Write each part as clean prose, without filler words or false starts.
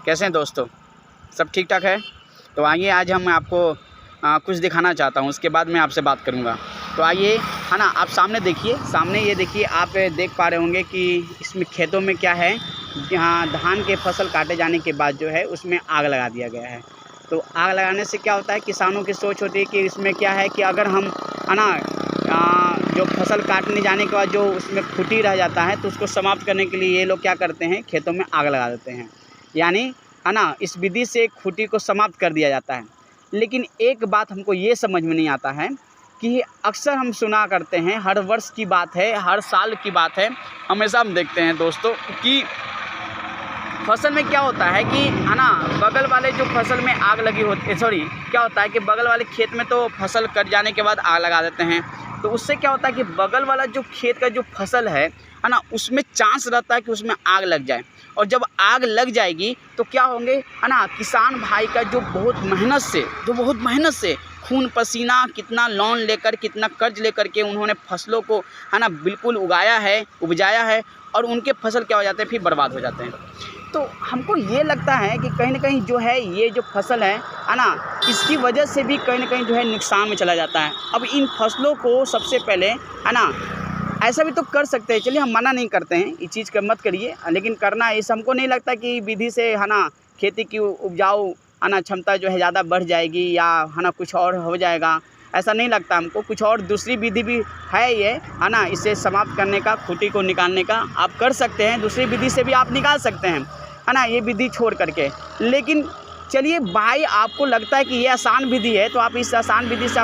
कैसे हैं दोस्तों? सब ठीक ठाक है? तो आइए आज हम आपको कुछ दिखाना चाहता हूँ, उसके बाद मैं आपसे बात करूँगा। तो आइए, है ना, आप सामने देखिए, सामने ये देखिए, आप देख पा रहे होंगे कि इसमें खेतों में क्या है, यहाँ धान के फसल काटे जाने के बाद जो है उसमें आग लगा दिया गया है। तो आग लगाने से क्या होता है, किसानों की सोच होती है कि इसमें क्या है कि अगर हम, है ना, जो फसल काटने जाने के बाद जो उसमें खूंटी रह जाता है तो उसको समाप्त करने के लिए ये लोग क्या करते हैं, खेतों में आग लगा देते हैं। यानी, है ना, इस विधि से खूंटी को समाप्त कर दिया जाता है। लेकिन एक बात हमको ये समझ में नहीं आता है कि अक्सर हम सुना करते हैं, हर वर्ष की बात है, हर साल की बात है, हमेशा हम देखते हैं दोस्तों कि फसल में क्या होता है कि, है ना, बगल वाले जो फसल में आग लगी होती है, सॉरी, क्या होता है कि बगल वाले खेत में तो फसल कट जाने के बाद आग लगा देते हैं। तो उससे क्या होता है कि बगल वाला जो खेत का जो फसल है ना, उसमें चांस रहता है कि उसमें आग लग जाए। और जब आग लग जाएगी तो क्या होंगे, है ना, किसान भाई का जो बहुत मेहनत से खून पसीना, कितना लोन लेकर, कितना कर्ज लेकर के उन्होंने फसलों को, है ना, बिल्कुल उपजाया है, और उनके फसल क्या हो जाते हैं, फिर बर्बाद हो जाते हैं। तो हमको ये लगता है कि कहीं ना कहीं जो है ये जो फसल है ना, इसकी वजह से भी कहीं ना कहीं जो है नुकसान में चला जाता है। अब इन फसलों को सबसे पहले, है ना, ऐसा भी तो कर सकते हैं, चलिए हम मना नहीं करते हैं, इस चीज़ का मत करिए, लेकिन करना इस हमको नहीं लगता कि विधि से, है ना, खेती की उपजाऊ, है ना, क्षमता जो है ज़्यादा बढ़ जाएगी, या, है ना, कुछ और हो जाएगा, ऐसा नहीं लगता हमको। कुछ और दूसरी विधि भी है ये, है ना, इसे समाप्त करने का, खूंटी को निकालने का आप कर सकते हैं, दूसरी विधि से भी आप निकाल सकते हैं, है ना, ये विधि छोड़ करके। लेकिन चलिए भाई, आपको लगता है कि ये आसान विधि है, तो आप इस आसान विधि से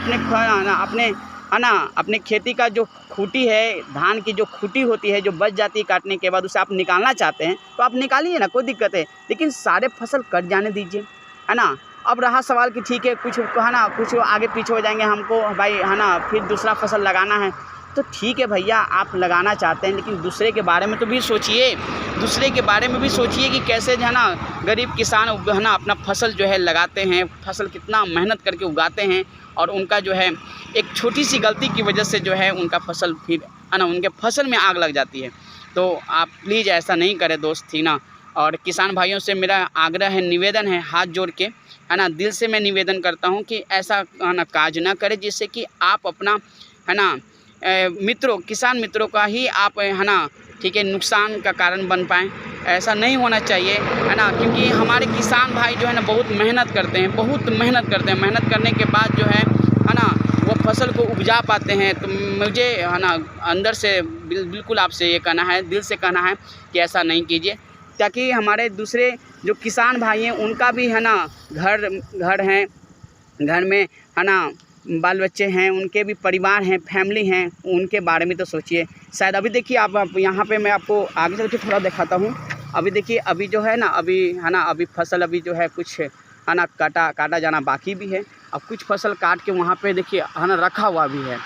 अपने खेती का जो खूंटी है, धान की जो खूंटी होती है, जो बच जाती है काटने के बाद, उसे आप निकालना चाहते हैं तो आप निकालिए ना, कोई दिक्कत है। लेकिन सारे फसल कट जाने दीजिए, है ना। अब रहा सवाल कि ठीक है, कुछ, है ना, कुछ आगे पीछे हो जाएंगे, हमको भाई, है ना, फिर दूसरा फसल लगाना है, तो ठीक है भैया, आप लगाना चाहते हैं, लेकिन दूसरे के बारे में तो भी सोचिए, दूसरे के बारे में भी सोचिए कि कैसे, जो है ना, गरीब किसान, है ना, अपना फसल जो है लगाते हैं, फसल कितना मेहनत करके उगाते हैं, और उनका जो है एक छोटी सी गलती की वजह से जो है उनका फसल फिर, है ना, उनके फसल में आग लग जाती है। तो आप प्लीज़ ऐसा नहीं करें दोस्त, थी ना। और किसान भाइयों से मेरा आग्रह है, निवेदन है, हाथ जोड़ के, है ना, दिल से मैं निवेदन करता हूँ कि ऐसा, है ना, काज ना करें जिससे कि आप अपना, है ना, किसान मित्रों का ही आप, है ना, ठीक है, नुकसान का कारण बन पाएँ। ऐसा नहीं होना चाहिए, है ना, क्योंकि हमारे किसान भाई जो है ना बहुत मेहनत करते हैं, मेहनत करने के बाद जो है ना, वो फसल को उपजा पाते हैं। तो मुझे, है ना, अंदर से बिल्कुल आपसे ये कहना है, दिल से कहना है कि ऐसा नहीं कीजिए, ताकि हमारे दूसरे जो किसान भाई हैं उनका भी, है ना, घर हैं, घर में, है ना, बाल बच्चे हैं, उनके भी परिवार हैं, फैमिली हैं, उनके बारे में तो सोचिए। शायद अभी देखिए, आप यहाँ पे मैं आपको आगे चल के थोड़ा दिखाता हूँ। अभी देखिए, अभी जो है ना, अभी फसल अभी जो है कुछ, है ना, काटा जाना बाकी भी है। अब कुछ फसल काट के वहाँ पे देखिए, है ना, रखा हुआ भी है।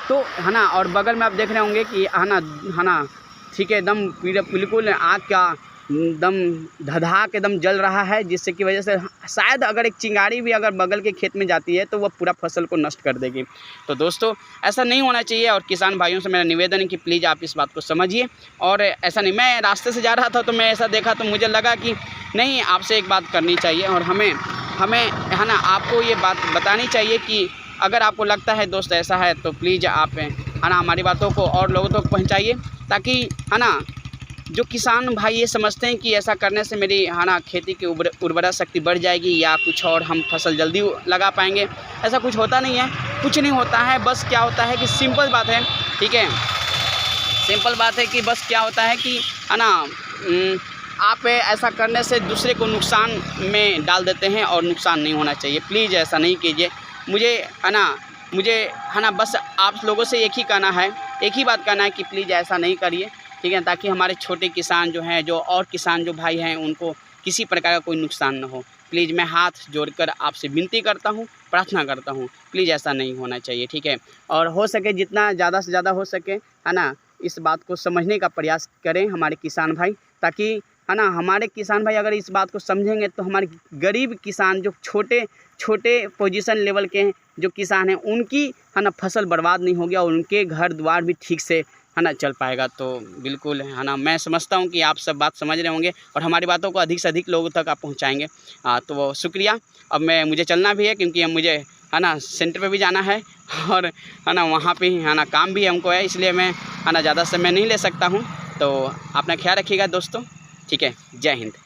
तो, है ना, और बगल में आप देख रहे होंगे कि, है ना, ठीक है, एकदम बिल्कुल आग का दम धधा के दम जल रहा है, जिससे की वजह से शायद अगर एक चिंगारी भी अगर बगल के खेत में जाती है तो वह पूरा फसल को नष्ट कर देगी। तो दोस्तों, ऐसा नहीं होना चाहिए, और किसान भाइयों से मेरा निवेदन है कि प्लीज़ आप इस बात को समझिए। और ऐसा नहीं, मैं रास्ते से जा रहा था तो मैं ऐसा देखा तो मुझे लगा कि नहीं, आपसे एक बात करनी चाहिए, और हमें, है ना, आपको ये बात बतानी चाहिए कि अगर आपको लगता है दोस्त ऐसा है तो प्लीज़ आप, है ना, हमारी बातों को और लोगों तक पहुँचाइए, ताकि, है ना, जो किसान भाई ये समझते हैं कि ऐसा करने से मेरी, है ना, खेती की उर्वरा शक्ति बढ़ जाएगी, या कुछ और हम फसल जल्दी लगा पाएंगे। ऐसा कुछ होता नहीं है, कुछ नहीं होता है। बस क्या होता है कि सिंपल बात है, ठीक है, सिंपल बात है कि बस क्या होता है कि, है ना, आप ऐसा करने से दूसरे को नुकसान में डाल देते हैं, और नुकसान नहीं होना चाहिए। प्लीज़ ऐसा नहीं कीजिए। मुझे, है ना, बस आप लोगों से एक ही बात कहना है कि प्लीज़ ऐसा नहीं करिए, ठीक है, ताकि हमारे छोटे किसान जो हैं, जो और किसान जो भाई हैं, उनको किसी प्रकार का कोई नुकसान ना हो। प्लीज़ मैं हाथ जोड़कर आपसे विनती करता हूँ, प्रार्थना करता हूँ, प्लीज़ ऐसा नहीं होना चाहिए, ठीक है। और हो सके जितना ज़्यादा से ज़्यादा हो सके, है ना, इस बात को समझने का प्रयास करें हमारे किसान भाई, ताकि, है ना, हमारे किसान भाई अगर इस बात को समझेंगे तो हमारे गरीब किसान, जो छोटे पोजीशन लेवल के हैं जो किसान हैं, उनकी, है ना, फसल बर्बाद नहीं होगी, और उनके घर द्वार भी ठीक से है ना चल पाएगा। तो बिल्कुल है ना, मैं समझता हूँ कि आप सब बात समझ रहे होंगे और हमारी बातों को अधिक से अधिक लोगों तक आप पहुँचाएँगे। तो शुक्रिया। अब मुझे चलना भी है, क्योंकि अब मुझे है ना सेंटर पे भी जाना है और है ना वहाँ पे है ना काम भी हमको है, इसलिए मैं है ना ज़्यादा समय नहीं ले सकता हूँ। तो अपना ख्याल रखिएगा दोस्तों, ठीक है। जय हिंद।